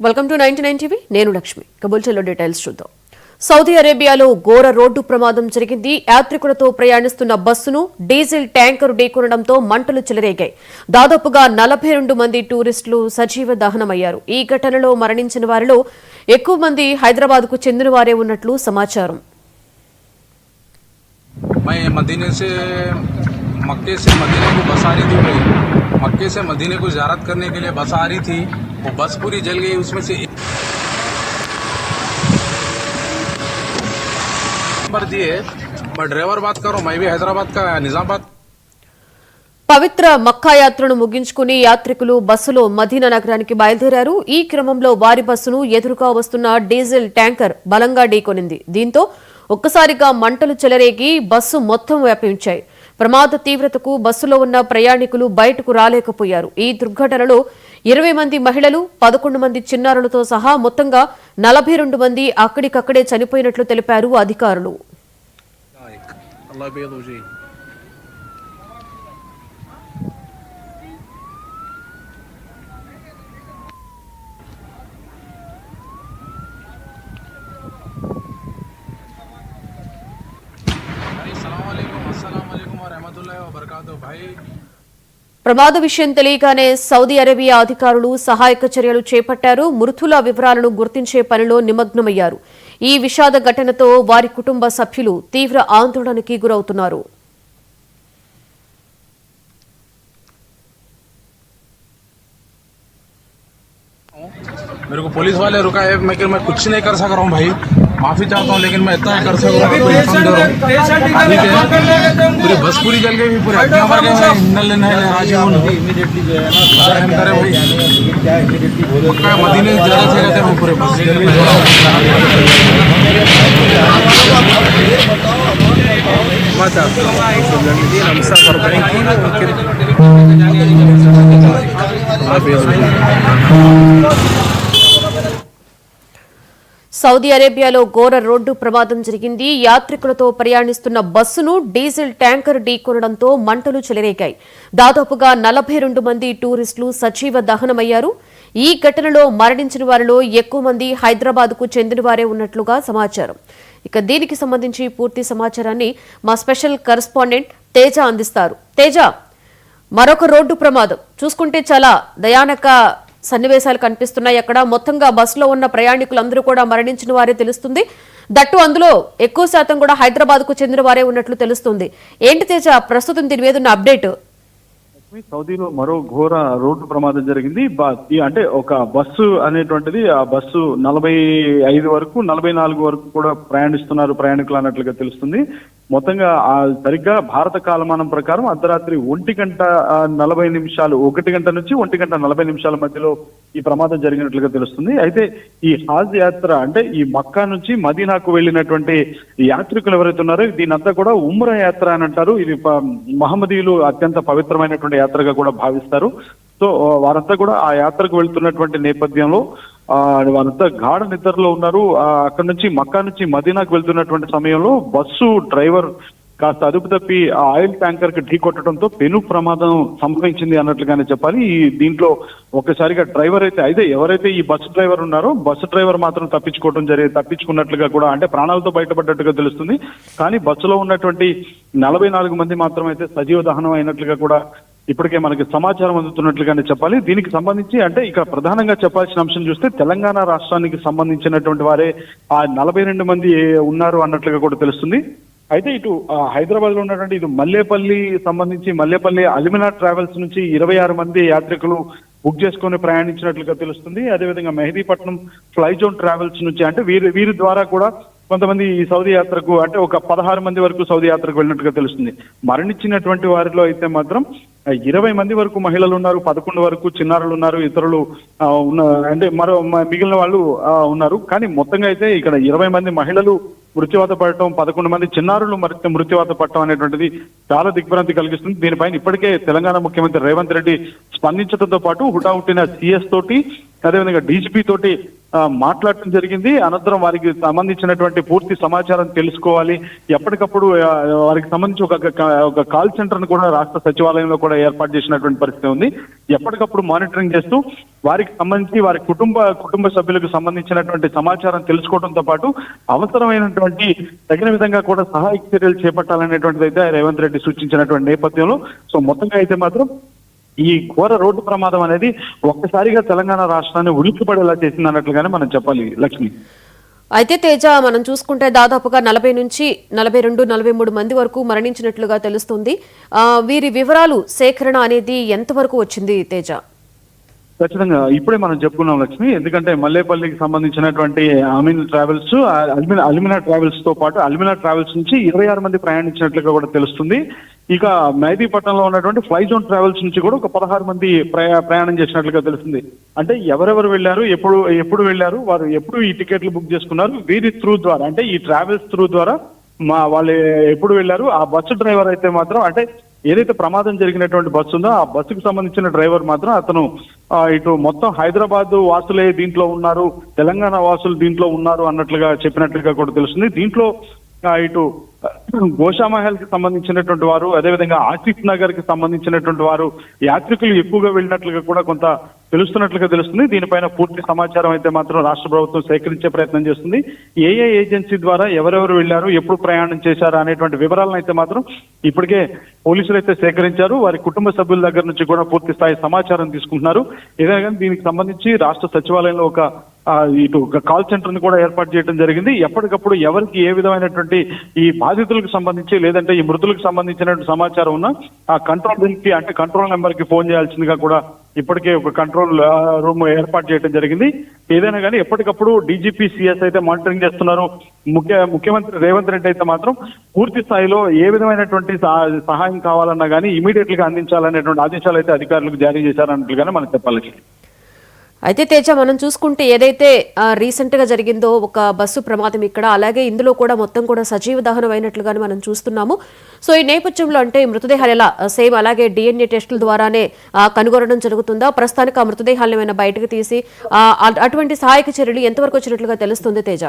Welcome to 99 TV. నేను Lakshmi. కబుల్చలో details చూద్దాం. Saudi అరేబియాలో ఘోర రోడ్డు ప్రమాదం జరిగింది. యాత్రికులతో ప్రయాణిస్తున్న బస్సును డీజిల్ ట్యాంకర్ ఢీకొనడంతో మంటలు చెలరేగాయి. దాదాపుగా 42 మంది టూరిస్టులు సజీవ దహనమయ్యారు. ఈ ఘటనలో మరణించిన వారిలో ఎక్కువ మంది హైదరాబాద్కు చెందిన వారే ఉన్నట్లు సమాచారం. मक्के से मदीने को बस आ रही थी भाई। मक्के से मदीने को ज़ियारत करने के लिए बस आ रही थी, वो बस पूरी जल गई। उसमें से नंबर दिए, मैं ड्राइवर बात कर रहा हूँ, मैं भी हैदराबाद का निजामाबाद. పవిత్ర మక్కా యాత్రను ముగించుకుని యాత్రికులు బస్సులో మదీనా నగరానికి బయలుదేరారు. ఈ క్రమంలో వారి బస్సును ఎదురుగా వస్తున్న డీజిల్ ట్యాంకర్ బలంగా ఢీకొనింది. దీంతో ఒక్కసారిగా మంటలు చెలరేగి బస్సు మొత్తం వ్యాపించాయి. ప్రమాద తీవ్రతకు బస్సులో ఉన్న ప్రయాణికులు బయటకు రాలేకపోయారు. ఈ దుర్ఘటనలో 20 మంది మహిళలు, 11 మంది చిన్నారులతో సహా మొత్తంగా 42 మంది అక్కడికక్కడే చనిపోయినట్లు తెలిపారు అధికారులు. ప్రమాద విషయం తెలియగానే సౌదీ అరేబియా అధికారులు సహాయక చర్యలు చేపట్టారు. మృతుల వివరాలను గుర్తించే పనిలో నిమగ్నమయ్యారు. ఈ విషాద ఘటనతో వారి కుటుంబ సభ్యులు తీవ్ర ఆందోళనకి గురవుతున్నారు. मेरे को पुलिस वाले रुका है, मैं कुछ नहीं कर सक रहा हूँ भाई, माफी चाहता हूँ, लेकिन मैं इतना कर सकता हूँ. पूरी बस पूरी जल गई, पूरे अग्नियां मर गए. मदीने ज़्यादा से रहते हैं पूरे बस సౌదీ అరేబియాలో ఘోర రోడ్డు ప్రమాదం జరిగింది. యాత్రికులతో ప్రయాణిస్తున్న బస్సును డీజిల్ ట్యాంకర్ ఢీకొనడంతో మంటలు చెలరేగాయి. దాదాపుగా 42 మంది టూరిస్టులు సజీవ దహనమయ్యారు. ఈ ఘటనలో మరణించిన వారిలో ఎక్కువ మంది హైదరాబాద్కు చెందిన వారే ఉన్నట్లుగా సమాచారం. ఇక దీనికి సంబంధించి పూర్తి సమాచారాన్ని మా స్పెషల్ కరెస్పాండెంట్ తేజ అందిస్తారు. తేజ, మరొక రోడ్డు ప్రమాదం చూసుకుంటే చాలా దయానక సన్నివేశాలు కనిపిస్తున్నాయి. అక్కడ మొత్తంగా బస్సులో ఉన్న ప్రయాణికులందరూ కూడా మరణించిన వారే తెలుస్తుంది. దట్టు అందులో ఎక్కువ శాతం కూడా హైదరాబాద్ కు చెందిన వారే ఉన్నట్లు తెలుస్తుంది. ఏంటి తేజ ప్రస్తుతం దీని మీద ఉన్న అప్డేట్? సౌదీలో మరో ఘోర రోడ్డు ప్రమాదం జరిగింది. అంటే ఒక బస్సు అనేటువంటిది, ఆ బస్సు 45 వరకు 44 వరకు కూడా ప్రయాణిస్తున్నారు ప్రయాణికులు అన్నట్లుగా తెలుస్తుంది. మొత్తంగా సరిగ్గా భారత కాలమానం ప్రకారం అర్ధరాత్రి 1:40 1 గంట నుంచి 1:40 మధ్యలో ఈ ప్రమాదం జరిగినట్లుగా తెలుస్తుంది. అయితే ఈ హాజ్ యాత్ర అంటే ఈ మక్కా నుంచి మదీనాకు వెళ్ళినటువంటి యాత్రికులు ఎవరైతే ఉన్నారో దీనంతా కూడా ఉమ్రా యాత్ర అని అంటారు. ఇది మహమ్మదీయులు అత్యంత పవిత్రమైనటువంటి యాత్రగా కూడా భావిస్తారు. సో వారంతా కూడా ఆ యాత్రకు వెళ్తున్నటువంటి నేపథ్యంలో వారంతా గాఢ నిద్రలో ఉన్నారు. అక్కడ నుంచి మక్కా నుంచి మదీనాకు వెళ్తున్నటువంటి సమయంలో బస్సు డ్రైవర్ కాస్త అదుపు తప్పి ఆ ఆయిల్ ట్యాంకర్ కి ఢీకొట్టడంతో పెను ప్రమాదం సంభవించింది అన్నట్లుగానే చెప్పాలి. ఈ దీంట్లో ఒక్కసారిగా డ్రైవర్ అయితే ఎవరైతే ఈ బస్సు డ్రైవర్ ఉన్నారో బస్సు డ్రైవర్ మాత్రం తప్పించుకున్నట్లుగా కూడా, అంటే ప్రాణాలతో బయటపడ్డట్టుగా తెలుస్తుంది. కానీ బస్సులో ఉన్నటువంటి 44 మంది మాత్రం అయితే సజీవ దహనం అయినట్లుగా కూడా ఇప్పటికే మనకి సమాచారం అందుతున్నట్లుగానే చెప్పాలి. దీనికి సంబంధించి అంటే ఇక్కడ ప్రధానంగా చెప్పాల్సిన అంశం చూస్తే తెలంగాణ రాష్ట్రానికి సంబంధించినటువంటి వారే ఆ 42 మంది ఉన్నారు అన్నట్లుగా కూడా తెలుస్తుంది. అయితే ఇటు హైదరాబాద్ లో ఉన్నటువంటి ఇటు మల్లేపల్లి సంబంధించి మల్లేపల్లి అలిమినా ట్రావెల్స్ నుంచి 26 మంది యాత్రికులు బుక్ చేసుకుని ప్రయాణించినట్లుగా తెలుస్తుంది. అదేవిధంగా మెహదీపట్నం ఫ్లై జోన్ ట్రావెల్స్ నుంచి అంటే వీరి ద్వారా కూడా కొంతమంది ఈ సౌదీ యాత్రకు అంటే ఒక 16 మంది వరకు సౌదీ యాత్రకు వెళ్ళినట్టుగా తెలుస్తుంది. మరణించినటువంటి వారిలో అయితే మాత్రం 20 మంది వరకు మహిళలు ఉన్నారు, 11 వరకు చిన్నారులు ఉన్నారు, ఇతరులు అంటే మిగిలిన వాళ్ళు ఉన్నారు. కానీ మొత్తంగా అయితే ఇక్కడ 20 మంది మహిళలు మృత్యువాత పడటం, 11 మంది చిన్నారులు మృత్యువాత పడటం అనేటువంటిది చాలా దిగ్భ్రాంతి కలిగిస్తుంది. దీనిపైన ఇప్పటికే తెలంగాణ ముఖ్యమంత్రి రేవంత్ రెడ్డి స్పందించడంతో పాటు హుటాహుటిన సిఎస్ తోటి అదేవిధంగా డీజీపీ తోటి మాట్లాడటం జరిగింది. అనంతరం వారికి సంబంధించినటువంటి పూర్తి సమాచారం తెలుసుకోవాలి, ఎప్పటికప్పుడు వారికి సంబంధించి ఒక కాల్ సెంటర్ ను కూడా రాష్ట్ర సచివాలయంలో కూడా ఏర్పాటు చేసినటువంటి పరిస్థితి ఉంది. ఎప్పటికప్పుడు మానిటరింగ్ చేస్తూ వారికి సంబంధించి వారి కుటుంబ సభ్యులకు సంబంధించినటువంటి సమాచారం తెలుసుకోవడంతో పాటు అవసరమైనటువంటి తగిన విధంగా కూడా సహాయక చర్యలు చేపట్టాలనేటువంటిది అయితే రేవంత్ రెడ్డి సూచించినటువంటి నేపథ్యంలో సో మొత్తంగా అయితే మాత్రం ఈ ఘోర రోడ్డు ప్రమాదం అనేది ఒక్కసారిగా తెలంగాణ రాష్ట్రాన్ని ఉలిక్కిపడేలా చేసింది అన్నట్లుగానే మనం చెప్పాలి లక్ష్మి. అయితే తేజ, మనం చూసుకుంటే దాదాపుగా 40 నుంచి 42, 43 మంది వరకు మరణించినట్లుగా తెలుస్తుంది. వీరి వివరాలు సేకరణ అనేది ఎంతవరకు వచ్చింది తేజ? ఖచ్చితంగా ఇప్పుడే మనం చెప్పుకున్నాం లక్ష్మి. ఎందుకంటే మల్లేపల్లికి సంబంధించినటువంటి అల్మినా ట్రావెల్స్ తో పాటు అల్మినా ట్రావెల్స్ నుంచి 26 మంది ప్రయాణించినట్లుగా కూడా తెలుస్తుంది. ఇక మెహదీపట్నంలో ఉన్నటువంటి ఫ్లై జోన్ ట్రావెల్స్ నుంచి కూడా ఒక 16 మంది ప్రయాణం చేసినట్లుగా తెలుస్తుంది. అంటే ఎవరెవరు వెళ్లారు, ఎప్పుడు వెళ్లారు, వారు ఎప్పుడు ఈ టికెట్లు బుక్ చేసుకున్నారు, వీరి త్రూ ద్వారా అంటే ఈ ట్రావెల్స్ త్రూ ద్వారా వాళ్ళు ఎప్పుడు వెళ్లారు, ఆ బస్సు డ్రైవర్ అయితే మాత్రం అంటే ఏదైతే ప్రమాదం జరిగినటువంటి బస్సు ఉందో ఆ బస్సుకు సంబంధించిన డ్రైవర్ మాత్రం అతను ఇటు మొత్తం హైదరాబాద్ వాసులే దీంట్లో ఉన్నారు, తెలంగాణ వాసులు దీంట్లో ఉన్నారు అన్నట్లుగా చెప్పినట్లుగా కూడా తెలుస్తుంది. దీంట్లో ఇటు గోషామహల్ కి సంబంధించినటువంటి వారు, అదేవిధంగా ఆసిఫ్ నగర్ కి సంబంధించినటువంటి వారు యాత్రికులు ఎక్కువగా వెళ్ళినట్లుగా కూడా కొంత తెలుస్తున్నట్లుగా తెలుస్తుంది. దీనిపైన పూర్తి సమాచారం అయితే మాత్రం రాష్ట్ర ప్రభుత్వం సేకరించే ప్రయత్నం చేస్తుంది. ఏ ఏజెన్సీ ద్వారా ఎవరెవరు వెళ్లారు, ఎప్పుడు ప్రయాణం చేశారు అనేటువంటి వివరాలను అయితే మాత్రం ఇప్పటికే పోలీసులు అయితే సేకరించారు. వారి కుటుంబ సభ్యుల దగ్గర నుంచి కూడా పూర్తి స్థాయి సమాచారం తీసుకుంటున్నారు. ఏదైనా కానీ దీనికి సంబంధించి రాష్ట్ర సచివాలయంలో ఇటు కాల్ సెంటర్ ని కూడా ఏర్పాటు చేయడం జరిగింది. ఎప్పటికప్పుడు ఎవరికి ఏ విధమైనటువంటి ఈ బాధితులకు సంబంధించి లేదంటే ఈ మృతులకు సంబంధించినటువంటి సమాచారం ఉన్నా ఆ కంట్రోల్ రూమ్ కి అంటే కంట్రోల్ నెంబర్ కి ఫోన్ చేయాల్సిందిగా కూడా ఇప్పటికే ఒక కంట్రోల్ రూమ్ ఏర్పాటు చేయడం జరిగింది. ఏదైనా కానీ ఎప్పటికప్పుడు డీజీపీ సిఎస్ అయితే మానిటరింగ్ చేస్తున్నారు. ముఖ్యమంత్రి రేవంత్ రెడ్డి అయితే మాత్రం పూర్తి స్థాయిలో ఏ విధమైనటువంటి సహాయం కావాలన్నా కానీ ఇమీడియట్ గా అందించాలనేటువంటి ఆదేశాలు అయితే అధికారులకు జారీ చేశారన్నట్లుగానే మనం చెప్పాలి. అయితే తేజ, మనం చూసుకుంటే ఏదైతే రీసెంట్ గా జరిగిందో ఒక బస్సు ప్రమాదం ఇక్కడ, అలాగే ఇందులో కూడా మొత్తం కూడా సజీవ దహనం అయినట్లుగానే మనం చూస్తున్నాము. సో ఈ నేపథ్యంలో అంటే మృతదేహాలు ఎలా సేమ్ అలాగే డిఎన్ఏ టెస్టుల ద్వారానే కనుగొనడం జరుగుతుందా? ప్రస్తుతానికి ఆ మృతదేహాలను ఏమైనా బయటకు తీసి అటువంటి సహాయక చర్యలు ఎంతవరకు వచ్చినట్లుగా తెలుస్తుంది తేజ?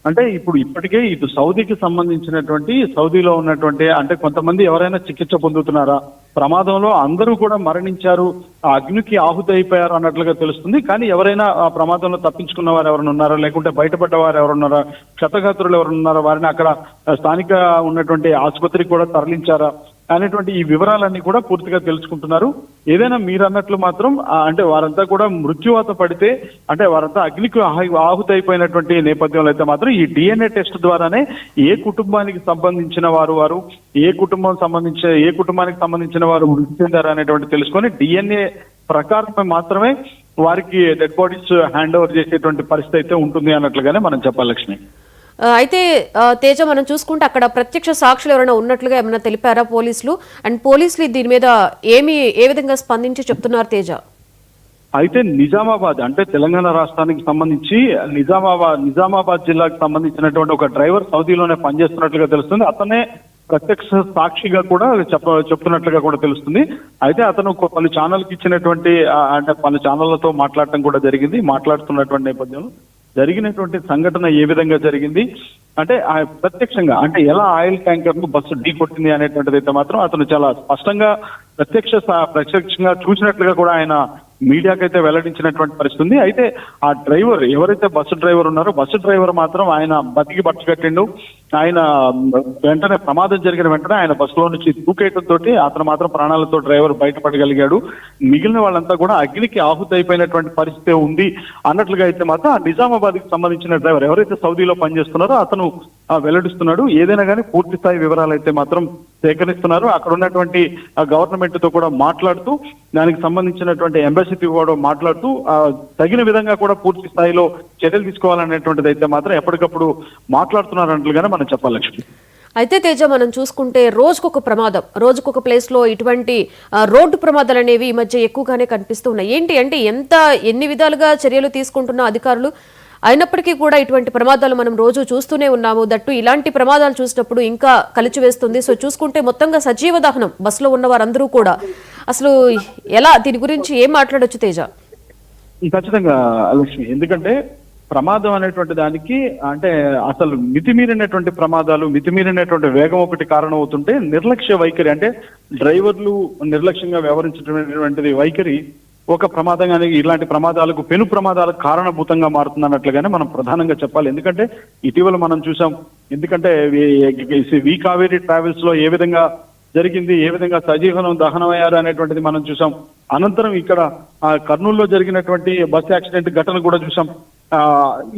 అంటే ఇప్పటికే ఇటు సౌదీకి సంబంధించినటువంటి సౌదీలో ఉన్నటువంటి అంటే కొంతమంది ఎవరైనా చికిత్స పొందుతున్నారా, ప్రమాదంలో అందరూ కూడా మరణించారు, ఆ అగ్నికి ఆహుతి అయిపోయారు అన్నట్లుగా తెలుస్తుంది. కానీ ఎవరైనా ఆ ప్రమాదంలో తప్పించుకున్న వారు ఎవరైనా ఉన్నారా, లేకుంటే బయటపడ్డ వారు ఎవరున్నారా, క్షతగాత్రులు ఎవరున్నారా, వారిని అక్కడ స్థానిక ఉన్నటువంటి ఆసుపత్రికి కూడా తరలించారా అనేటువంటి ఈ వివరాలన్నీ కూడా పూర్తిగా తెలుసుకుంటున్నారు. ఏదైనా మీరు అన్నట్లు మాత్రం అంటే వారంతా కూడా మృత్యువాత పడితే అంటే వారంతా అగ్నికి ఆహుతి అయిపోయినటువంటి నేపథ్యంలో అయితే మాత్రం ఈ డిఎన్ఏ టెస్ట్ ద్వారానే ఏ కుటుంబానికి సంబంధించిన వారు ఏ కుటుంబానికి సంబంధించిన వారు మృతి చెందారు అనేటువంటి తెలుసుకొని డిఎన్ఏ ప్రకారం మాత్రమే వారికి డెడ్ బాడీస్ హ్యాండ్ ఓవర్ చేసేటువంటి పరిస్థితి అయితే ఉంటుంది అన్నట్లుగానే మనం చెప్పాలి లక్ష్మి. అయితే తేజ, మనం చూసుకుంటే అక్కడ ప్రత్యక్ష సాక్షులు ఎవరైనా ఉన్నట్లుగా ఏమైనా తెలిపారా పోలీసులు? అండ్ పోలీసులు దీని మీద ఏ విధంగా స్పందించి చెప్తున్నారు తేజ? అయితే నిజామాబాద్ అంటే తెలంగాణ రాష్ట్రానికి సంబంధించి నిజామాబాద్ జిల్లాకు సంబంధించినటువంటి ఒక డ్రైవర్ సౌదీలోనే పనిచేస్తున్నట్లుగా తెలుస్తుంది. అతనే ప్రత్యక్ష సాక్షిగా కూడా చెప్తున్నట్లుగా కూడా తెలుస్తుంది. అయితే అతను పలు ఛానల్కి ఇచ్చినటువంటి అంటే పలు ఛానళ్లతో మాట్లాడటం కూడా జరిగింది. మాట్లాడుతున్నటువంటి నేపథ్యంలో జరిగినటువంటి సంఘటన ఏ విధంగా జరిగింది అంటే ప్రత్యక్షంగా అంటే ఎలా ఆయిల్ ట్యాంకర్ ను బస్సు ఢీ కొట్టింది అనేటువంటిది అయితే మాత్రం అతను చాలా స్పష్టంగా ప్రత్యక్షంగా చూసినట్లుగా కూడా ఆయన మీడియాకైతే వెల్లడించినటువంటి పరిస్థితి ఉంది. అయితే ఆ డ్రైవర్ ఎవరైతే బస్సు డ్రైవర్ ఉన్నారో బస్సు డ్రైవర్ మాత్రం ఆయన బతికి బట్టకట్టిండు. ఆయన వెంటనే ప్రమాదం జరిగిన వెంటనే ఆయన బస్సులో నుంచి దూకేయడంతో అతను మాత్రం ప్రాణాలతో డ్రైవర్ బయటపడగలిగాడు. మిగిలిన వాళ్ళంతా కూడా అగ్నికి ఆహుతి అయిపోయినటువంటి పరిస్థితి ఉంది అన్నట్లుగా అయితే మాత్రం ఆ నిజామాబాద్ కి సంబంధించిన డ్రైవర్ ఎవరైతే సౌదీలో పనిచేస్తున్నారో అతను వెల్లడిస్తున్నాడు. ఏదైనా కానీ పూర్తి స్థాయి వివరాలు అయితే మాత్రం సేకరిస్తున్నారు. అక్కడ ఉన్నటువంటి గవర్నమెంట్ తో కూడా మాట్లాడుతూ దానికి సంబంధించినటువంటి ఎంబసీతో కూడా మాట్లాడుతూ తగిన విధంగా కూడా పూర్తి స్థాయిలో చర్యలు తీసుకోవాలనేటువంటిది అయితే మాత్రం ఎప్పటికప్పుడు మాట్లాడుతున్నారు అన్నట్లుగానే మనం చెప్పాలి లక్ష్మి. అయితే తేజ, మనం చూసుకుంటే రోజుకొక ప్లేస్ లో ఇటువంటి రోడ్డు ప్రమాదాలు అనేవి ఈ మధ్య ఎక్కువగానే కనిపిస్తున్నాయి. ఏంటి అంటే ఎన్ని విధాలుగా చర్యలు తీసుకుంటున్న అధికారులు అయినప్పటికీ కూడా ఇటువంటి ప్రమాదాలు మనం రోజు చూస్తూనే ఉన్నాము. దట్టు ఇలాంటి ప్రమాదాలు చూసినప్పుడు ఇంకా కలిచివేస్తుంది. సో చూసుకుంటే మొత్తంగా సజీవ దహనం బస్సులో ఉన్న వారందరూ కూడా అసలు ఎలా దీని గురించి ఏం మాట్లాడొచ్చు తేజ? ఖచ్చితంగా లక్ష్మి, ఎందుకంటే ప్రమాదం అనేటువంటి దానికి అంటే అసలు మితిమీరినటువంటి ప్రమాదాలు, మితిమీరినటువంటి వేగం ఒకటి కారణం అవుతుంటే నిర్లక్ష్య వైఖరి అంటే డ్రైవర్లు నిర్లక్ష్యంగా వ్యవహరించినటువంటిది వైఖరి ఒక ప్రమాదంగానే ఇలాంటి ప్రమాదాలకు పెను ప్రమాదాలకు కారణభూతంగా మారుతుందన్నట్లుగానే మనం ప్రధానంగా చెప్పాలి. ఎందుకంటే ఇటీవల మనం చూసాం, ఎందుకంటే వి కావేరీ ట్రావెల్స్ లో ఏ విధంగా జరిగింది, ఏ విధంగా సజీవనం దహనమయ్యారు అనేటువంటిది మనం చూసాం. అనంతరం ఇక్కడ కర్నూలులో జరిగినటువంటి బస్ యాక్సిడెంట్ ఘటన కూడా చూసాం.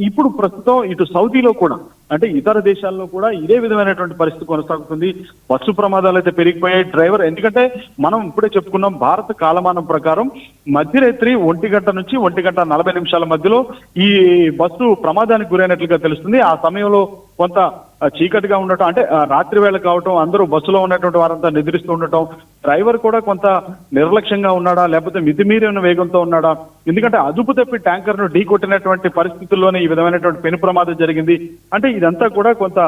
ఇప్పుడు ప్రస్తుతం ఇటు సౌదీలో కూడా అంటే ఇతర దేశాల్లో కూడా ఇదే విధమైనటువంటి పరిస్థితి కొనసాగుతుంది. బస్సు ప్రమాదాలు అయితే పెరిగిపోయాయి. డ్రైవర్ ఎందుకంటే మనం ఇప్పుడే చెప్పుకున్నాం, భారత కాలమానం ప్రకారం మధ్యరాత్రి 1 నుంచి 1:40 మధ్యలో ఈ బస్సు ప్రమాదానికి గురైనట్లుగా తెలుస్తుంది. ఆ సమయంలో కొంత చీకటిగా ఉండటం, అంటే రాత్రి వేళ కావటం, అందరూ బస్సులో ఉన్నటువంటి వారంతా నిద్రిస్తూ ఉండటం, డ్రైవర్ కూడా కొంత నిర్లక్ష్యంగా ఉన్నాడా లేకపోతే మితిమీరిన వేగంతో ఉన్నాడా, ఎందుకంటే అదుపు తప్పి ట్యాంకర్ ను ఢీ కొట్టినటువంటి పరిస్థితుల్లోనే ఈ విధమైనటువంటి పెను ప్రమాదం జరిగింది. అంటే ఇదంతా కూడా కొంత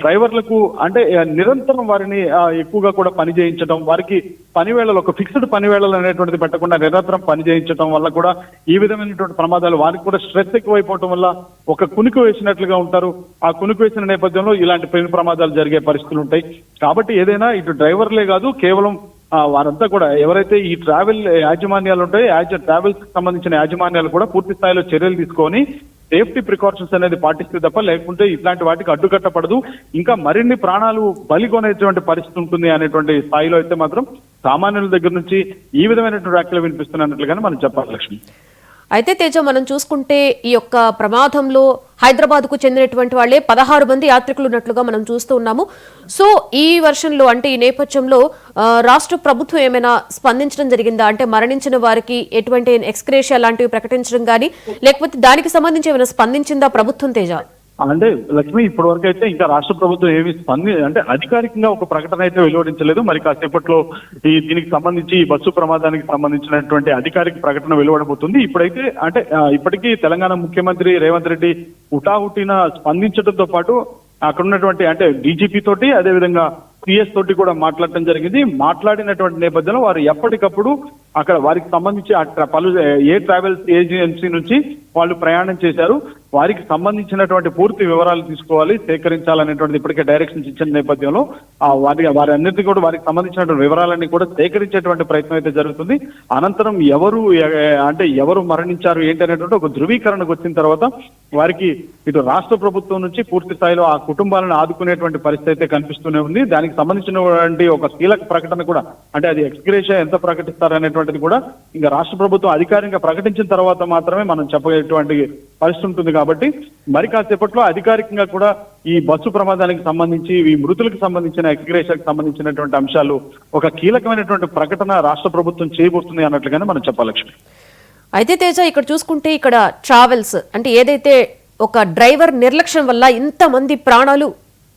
డ్రైవర్లకు అంటే నిరంతరం వారిని ఎక్కువగా కూడా పని చేయించడం, వారికి పని వేళలు ఒక ఫిక్స్డ్ పని వేళలు అనేటువంటిది పెట్టకుండా నిరంతరం పని చేయించడం వల్ల కూడా ఈ విధమైనటువంటి ప్రమాదాలు, వారికి కూడా స్ట్రెస్ ఎక్కువైపోవటం వల్ల ఒక కునుకు వేసినట్లుగా ఉంటారు. ఆ కునుకు వేసిన నేపథ్యంలో ఇలాంటి పెను ప్రమాదాలు జరిగే పరిస్థితులు ఉంటాయి. కాబట్టి ఏదైనా ఇటు డ్రైవర్లే కాదు, కేవలం వారంతా కూడా ఎవరైతే ఈ ట్రావెల్ యాజమాన్యాలు ఉంటాయో ట్రావెల్స్ కి సంబంధించిన యాజమాన్యాలు కూడా పూర్తి స్థాయిలో చర్యలు తీసుకొని సేఫ్టీ ప్రికాషన్స్ అనేది పాటిస్తే తప్ప లేకుంటే ఇట్లాంటి వాటికి అడ్డుకట్టపడదు. ఇంకా మరిన్ని ప్రాణాలు బలికొనేటువంటి పరిస్థితి ఉంటుంది అనేటువంటి స్థాయిలో అయితే మాత్రం సామాన్యుల దగ్గర నుంచి ఈ విధమైనటువంటి వ్యాఖ్యలు వినిపిస్తున్నట్లుగానే మనం చెప్పాలి లక్ష్మి. అయితే తేజ, మనం చూసుకుంటే ఈ యొక్క ప్రమాదంలో హైదరాబాద్ కు చెందినటువంటి వాళ్ళే 16 మంది యాత్రికులు ఉన్నట్లుగా మనం చూస్తూ ఉన్నాము. సో ఈ వర్షంలో అంటే ఈ నేపథ్యంలో రాష్ట్ర ప్రభుత్వం ఏమైనా స్పందించడం జరిగిందా? అంటే మరణించిన వారికి ఎటువంటి ఎక్స్గ్రేషియా లాంటివి ప్రకటించడం కానీ, లేకపోతే దానికి సంబంధించి ఏమైనా స్పందించిందా ప్రభుత్వం తేజ? అంటే లక్ష్మి, ఇప్పటి వరకు అయితే ఇంకా రాష్ట్ర ప్రభుత్వం ఏమి అంటే అధికారికంగా ఒక ప్రకటన అయితే వెలువడించలేదు. మరి కాసేపట్లో దీనికి సంబంధించి ఈ బస్సు ప్రమాదానికి సంబంధించినటువంటి అధికారిక ప్రకటన వెలువడబోతుంది. ఇప్పుడైతే అంటే ఇప్పటికీ తెలంగాణ ముఖ్యమంత్రి రేవంత్ రెడ్డి హుటాహుటిన స్పందించడంతో పాటు అక్కడ ఉన్నటువంటి అంటే డీజీపీ తోటి అదేవిధంగా సిఎస్ తోటి కూడా మాట్లాడటం జరిగింది. మాట్లాడినటువంటి నేపథ్యంలో వారు ఎప్పటికప్పుడు అక్కడ వారికి సంబంధించి పలు ఏ ట్రావెల్స్ ఏజెన్సీ నుంచి వాళ్ళు ప్రయాణం చేశారు, వారికి సంబంధించినటువంటి పూర్తి వివరాలు తీసుకోవాలి, సేకరించాలనేటువంటిది ఇప్పటికే డైరెక్షన్స్ ఇచ్చిన నేపథ్యంలో వారి అన్నిటికీ కూడా వారికి సంబంధించినటువంటి వివరాలన్నీ కూడా సేకరించేటువంటి ప్రయత్నం అయితే జరుగుతుంది. అనంతరం ఎవరు మరణించారు ఏంటి అనేటువంటి ఒక ధృవీకరణకు వచ్చిన తర్వాత వారికి ఇటు రాష్ట్ర ప్రభుత్వం నుంచి పూర్తి స్థాయిలో ఆ కుటుంబాలను ఆదుకునేటువంటి పరిస్థితి అయితే కనిపిస్తూనే ఉంది. దానికి సంబంధించినటువంటి ఒక కీలక ప్రకటన కూడా అంటే అది ఎక్స్గ్రేషియా ఎంత ప్రకటిస్తారు అనేటువంటిది కూడా ఇంకా రాష్ట్ర ప్రభుత్వం అధికారికంగా ప్రకటించిన తర్వాత మాత్రమే మనం చెప్పేటువంటి పరిస్థితి ఉంటుంది. కాబట్టి మరి కాసేపట్లో అధికారికంగా కూడా ఈ బస్సు ప్రమాదానికి సంబంధించి ఈ మృతులకు సంబంధించిన ఎక్స్గ్రేషియాకి సంబంధించినటువంటి అంశాలు ఒక కీలకమైనటువంటి ప్రకటన రాష్ట్ర ప్రభుత్వం చేయబోతుంది అన్నట్లుగానే మనం చెప్పాలి లక్ష్మి. అయితే తేజ, ఇక్కడ చూసుకుంటే ఇక్కడ ట్రావెల్స్ అంటే ఏదైతే ఒక డ్రైవర్ నిర్లక్ష్యం వల్ల ఇంతమంది ప్రాణాలు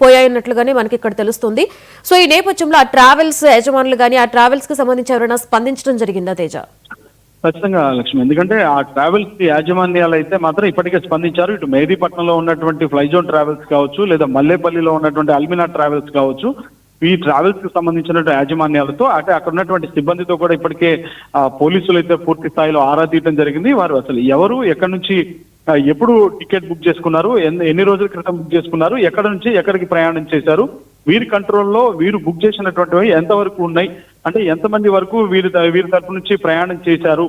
పోయాయన్నట్లుగానే మనకి ఇక్కడ తెలుస్తుంది. సో ఈ నేపథ్యంలో ఆ ట్రావెల్స్ యజమానులు కానీ ఆ ట్రావెల్స్ కి సంబంధించి ఎవరైనా స్పందించడం జరిగిందా తేజ? ఖచ్చితంగా లక్ష్మి, ఎందుకంటే ఆ ట్రావెల్స్ యాజమాన్యాలు అయితే మాత్రం ఇప్పటికే స్పందించారు. ఇటు మెహదీపట్నంలో ఉన్నటువంటి ఫ్లైజోన్ ట్రావెల్స్ కావచ్చు, లేదా మల్లేపల్లిలో ఉన్నటువంటి అల్మినా ట్రావెల్స్ కావచ్చు, ఈ ట్రావెల్స్ కి సంబంధించిన యాజమాన్యాలతో అంటే అక్కడ ఉన్నటువంటి సిబ్బందితో కూడా ఇప్పటికే పోలీసులు అయితే పూర్తి స్థాయిలో ఆరా తీయడం జరిగింది. వారు అసలు ఎవరు ఎక్కడి నుంచి ఎప్పుడు టికెట్ బుక్ చేసుకున్నారు, ఎన్ని రోజుల క్రితం బుక్ చేసుకున్నారు, ఎక్కడ నుంచి ఎక్కడికి ప్రయాణం చేశారు, వీరి కంట్రోల్లో వీరు బుక్ చేసినటువంటివి ఎంతవరకు ఉన్నాయి, అంటే ఎంతమంది వరకు వీరి తరపు నుంచి ప్రయాణం చేశారు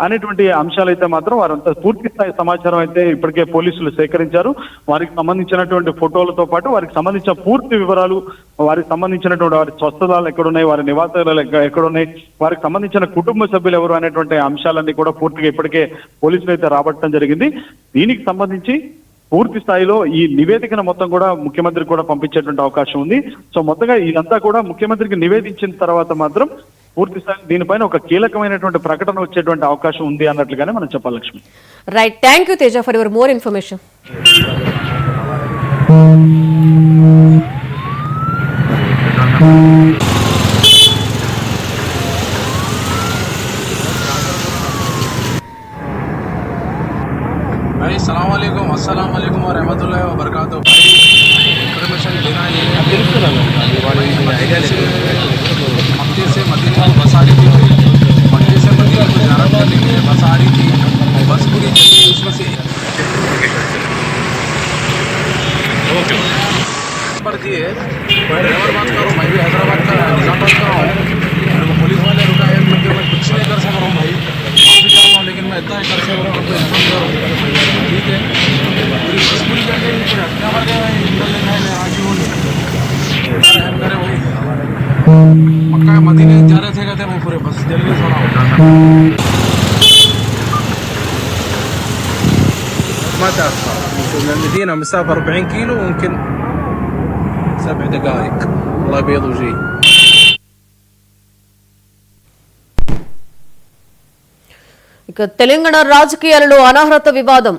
అనేటువంటి అంశాలు అయితే మాత్రం వారంతా పూర్తి స్థాయి సమాచారం అయితే ఇప్పటికే పోలీసులు సేకరించారు. వారికి సంబంధించినటువంటి ఫోటోలతో పాటు వారికి సంబంధించిన పూర్తి వివరాలు, వారికి సంబంధించినటువంటి వారి స్వస్థలాలు ఎక్కడున్నాయి, వారి నివాసాలు ఎక్కడున్నాయి, వారికి సంబంధించిన కుటుంబ సభ్యులు ఎవరు అనేటువంటి అంశాలన్నీ కూడా పూర్తిగా ఇప్పటికే పోలీసులు అయితే రాబట్టడం జరిగింది. దీనికి సంబంధించి పూర్తి స్థాయిలో ఈ నివేదికను మొత్తం కూడా ముఖ్యమంత్రికి కూడా పంపించేటువంటి అవకాశం ఉంది. సో మొత్తంగా ఇదంతా కూడా ముఖ్యమంత్రికి నివేదించిన తర్వాత మాత్రం పూర్తి స్థాయి దీనిపైన ఒక కీలకమైనటువంటి ప్రకటన వచ్చేటువంటి అవకాశం ఉంది అన్నట్లుగానే మనం చెప్పాలి Lakshmi. Right, thank you Teja for your more information. भाई अस्सलाम वालेकुम व रहमतुल्लाहि व बरकातहू। भाई इन्फॉर्मेशन देना ये है मक्के से मदीने को बस आ रही थी, मक्के से मदीने को ज़ियारत करने के लिए बस आ रही थी, बस पूरी उसमें से मैं ड्राइवर बात कर रहा हूँ, मैं भी हैदराबाद का निजामाबाद का हूँ। मेरे को पुलिस वाले रुका है, मैं कुछ नहीं कर सक रहा हूँ भाई, माफी चाहता हूँ, लेकिन मैं इतना ही कर सक रहा हूँ, ठीक है। पूरी बस पूरी करके हत्या मार गया भाई, आगे वो करे भाई, मक्का मदीने जा रहे थे, कहते भाई पूरे बस जल गए थोड़ा। ما تأخر من المدينة مسافة 40 كيلو ويمكن 7 دقائق. الله يبيض وجهي. ఇక తెలంగాణ రాజకీయాలలో అనర్హత వివాదం